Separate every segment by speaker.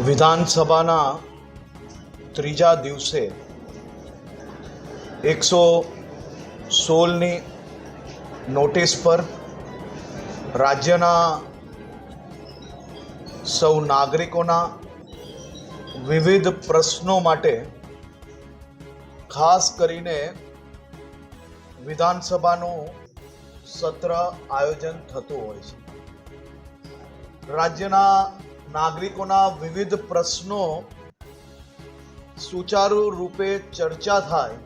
Speaker 1: વિધાનસભાના ત્રીજા દિવસે 116ની નોટિસ પર રાજ્યના સૌ નાગરિકોના વિવિધ પ્રશ્નો માટે ખાસ કરીને વિધાનસભાનું સત્ર આયોજન થતું હોય છે. રાજ્યના નાગરિકોના વિવિધ પ્રશ્નો સુચારુ રૂપે ચર્ચા થાય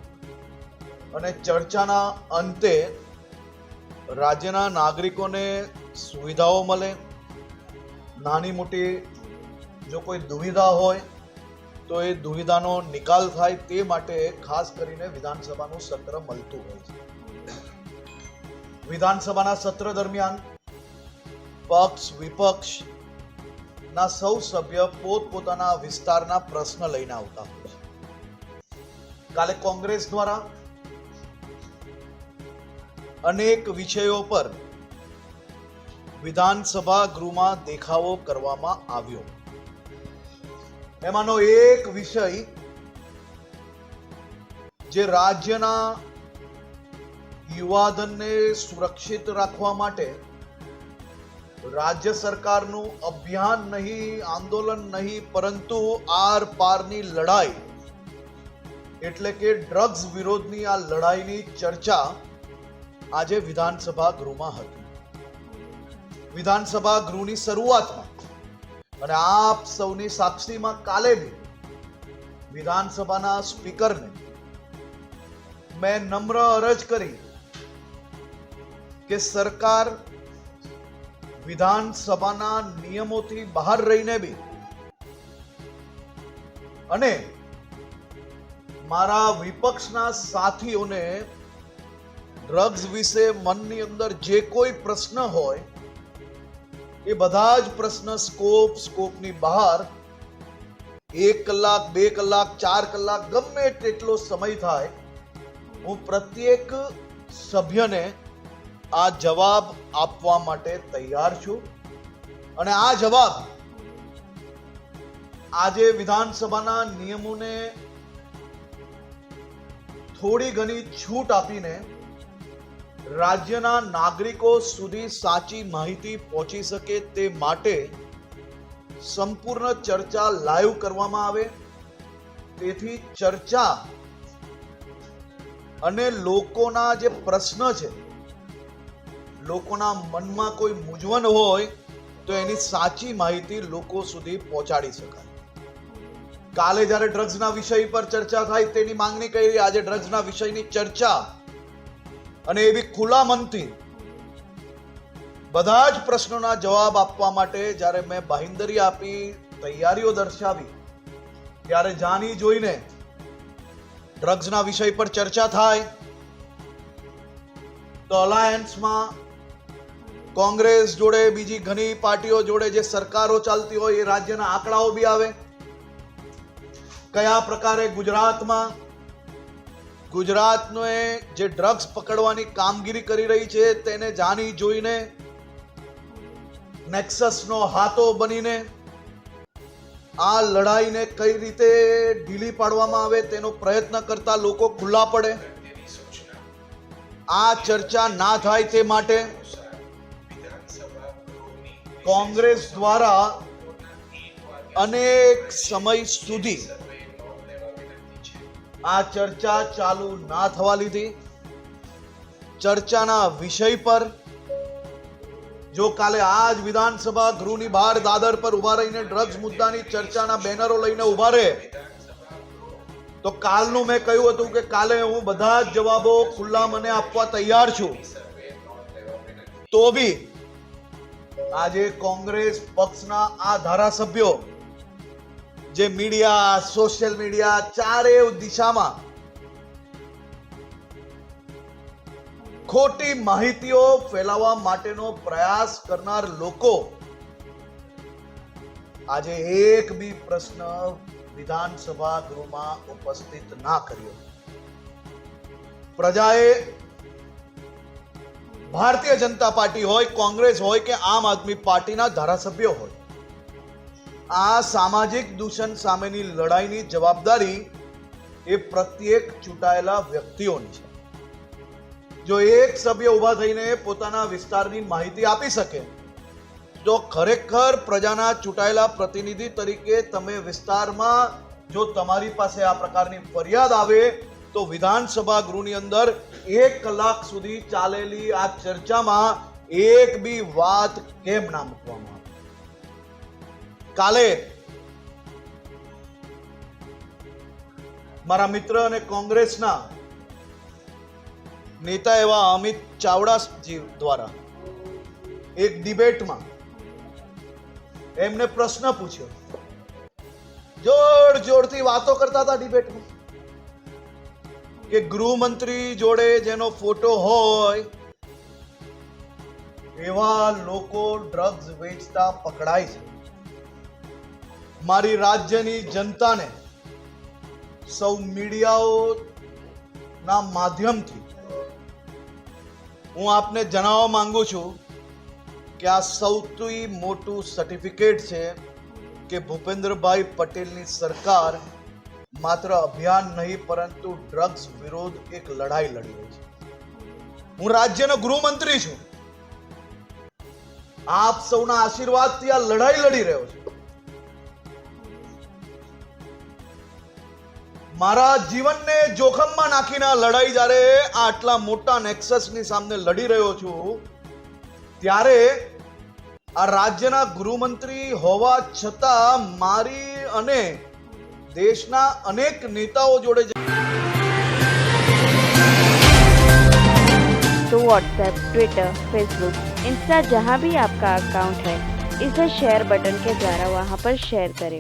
Speaker 1: અને ચર્ચાના અંતે રાજ્યના નાગરિકોને સુવિધાઓ મળે, નાની મોટી જો કોઈ દુવિધા હોય તો એ દુવિધાનો નિકાલ થાય, તે માટે ખાસ કરીને વિધાનસભાનું સત્ર મળતું હોય છે. વિધાનસભાના સત્ર દરમિયાન પક્ષ વિપક્ષ ના સૌ સભ્ય પોતપોતાના વિસ્તારના પ્રશ્ન લઈને આવતા હોય છે. કાલે કોંગ્રેસ દ્વારા અનેક વિષયો પર વિધાનસભા ગૃહમાં દેખાવો કરવામાં આવ્યો. એમાંનો એક વિષય જે રાજ્યના યુવાધનને સુરક્ષિત રાખવા માટે રાજ્ય સરકારનું અભિયાન નહીં, આંદોલન નહીં, પરંતુ આર પારની લડાઈ એટલે કે ડ્રગ્સ વિરોધની આ લડાઈની ચર્ચા આજે વિધાનસભા ગૃહમાં હતી. વિધાનસભા ગૃહની શરૂઆતમાં અને આપ સૌની સાક્ષીમાં કાલે બી વિધાનસભાના સ્પીકરને મેં નમ્ર અરજ કરી કે સરકાર વિધાનસભાના નિયમોથી બહાર રહીને બી અને મારા વિપક્ષના સાથીઓને ડ્રગ્સ વિશે મનની અંદર જે કોઈ પ્રશ્ન હોય એ બધા જ પ્રશ્ન સ્કોપની બહાર 1 કલાક, 2 કલાક, 4 કલાક ગમે તેટલો સમય થાય, હું પ્રત્યેક સભ્યને આ જવાબ આપવા માટે તૈયાર છું. અને આ જવાબ આજે વિધાનસભાના નિયમોને થોડી ઘણી છૂટ આપીને રાજ્યના નાગરિકો સુધી સાચી માહિતી પહોંચી શકે તે માટે સંપૂર્ણ ચર્ચા લાઈવ કરવામાં આવે. તેથી ચર્ચા અને લોકોના જે પ્રશ્ન છે, લોકોના મનમાં કોઈ મૂંઝવણ હોય તો એની સાચી માહિતી લોકો સુધી પહોંચાડી શકાય. કાલે જ્યારે ડ્રગ્સના વિષય પર ચર્ચા થાય તેની માંગણી કરી, આજે ડ્રગ્સના વિષયની ચર્ચા અને એવી ખુલ્લા મનથી બધા જ પ્રશ્નોના જવાબ આપવા માટે જ્યારે મેં બાંહેધરી આપી, તૈયારીઓ દર્શાવી, ત્યારે જાણી જોઈને ડ્રગ્સના વિષય પર ચર્ચા થાય તો અલાયન્સમાં કોંગ્રેસ જોડે બીજી ઘણી પાર્ટીઓ જોડે જે સરકારો ચાલતી હોય એ રાજ્યના આંકડાઓ બી આવે. કયા પ્રકારે ગુજરાતનો જે ડ્રગ્સ પકડવાની કામગીરી કરી રહી છે તેને જાણી જોઈને નેક્સસનો હાથો બનીને આ લડાઈને કઈ રીતે ઢીલી પાડવામાં આવે તેનો પ્રયત્ન કરતા લોકો ખુલ્લા પડે. આ ચર્ચા ના થાય તે માટે કોંગ્રેસ દ્વારા અનેક સમય સુધી આ ચર્ચા ચાલુ ના થવા લીધી. ચર્ચાના વિષય પર જો કાલે આજ વિધાનસભા ગૃહની બહાર દાદર પર ઉભા રહીને ડ્રગ્સ મુદ્દાની ચર્ચાના બેનરો લઈને ઉભા રહે તો કાલનું મેં કહ્યું હતું કે કાલે હું બધા જ જવાબો ખુલ્લા મને આપવા તૈયાર છું. તો બી આજે કોંગ્રેસ પક્ષના આ ધારાસભ્યો જે મીડિયા, સોશિયલ મીડિયા ચારેય દિશામાં ખોટી માહિતીઓ ફેલાવવા માટેનો પ્રયાસ કરનાર લોકો આજે એક બી પ્રશ્ન વિધાનસભા ગૃહમાં ઉપસ્થિત ના કર્યો. પ્રજાએ ભારતીય જનતા પાર્ટી હોય, કોંગ્રેસ હોય કે આમ આદમી પાર્ટીના ધારાસભ્યો હોય, આ સામાજિક દૂષણ સામેની લડાઈની જવાબદારી એ પ્રત્યેક ચૂંટાયેલા વ્યક્તિઓની છે. જો એક સભ્ય ઊભા થઈને પોતાના વિસ્તારની માહિતી આપી શકે તો ખરેખર પ્રજાના ચૂંટાયેલા પ્રતિનિધિ તરીકે તમે વિસ્તારમાં જો તમારી પાસે આ પ્રકારની ફરિયાદ આવે તો વિધાનસભા ગૃહની અંદર 1 કલાક સુધી ચાલેલી આ ચર્ચામાં એક બી વાત કેમ ના મૂકવામાં આવે? કાલે મારા મિત્ર અને કોંગ્રેસના નેતા એવા અમિત ચાવડાજી દ્વારા એક ડિબેટમાં એમને પ્રશ્ન પૂછ્યો. જોરથી વાતો કરતા હતા ડિબેટમાં કે ગૃહમંત્રી જોડે જેનો ફોટો હોય એવા લોકો ડ્રગ્સ વેચતા પકડાય છે. મારી રાજ્યની જનતાને સૌ મીડિયાઓના માધ્યમથી હું આપને જણાવવા માંગુ છું કે આ સૌથી મોટું સર્ટિફિકેટ છે કે ભૂપેન્દ્રભાઈ પટેલની સરકાર માત્ર અભિયાન નહીં પરંતુ ડ્રગ્સ વિરોધ એક લડાઈ લડી રહી છે. હું રાજ્યનો ગૃહમંત્રી છું. આપ સૌના આશીર્વાદથી આ લડાઈ લડી રહ્યો છું. મારા જીવનને જોખમમાં નાખીને આ લડાઈ જ્યારે આટલા મોટા નેક્સસની સામે લડી રહ્યો છું ત્યારે આ રાજ્યના ગૃહમંત્રી હોવા છતાં મારી અને દેશના અનેક નેતાઓ જોડે
Speaker 2: तो व्हाट्सएप, ट्विटर, फेसबुक, इंस्टा जहाँ भी आपका अकाउंट है इसे शेयर बटन के द्वारा वहाँ पर शेयर करें.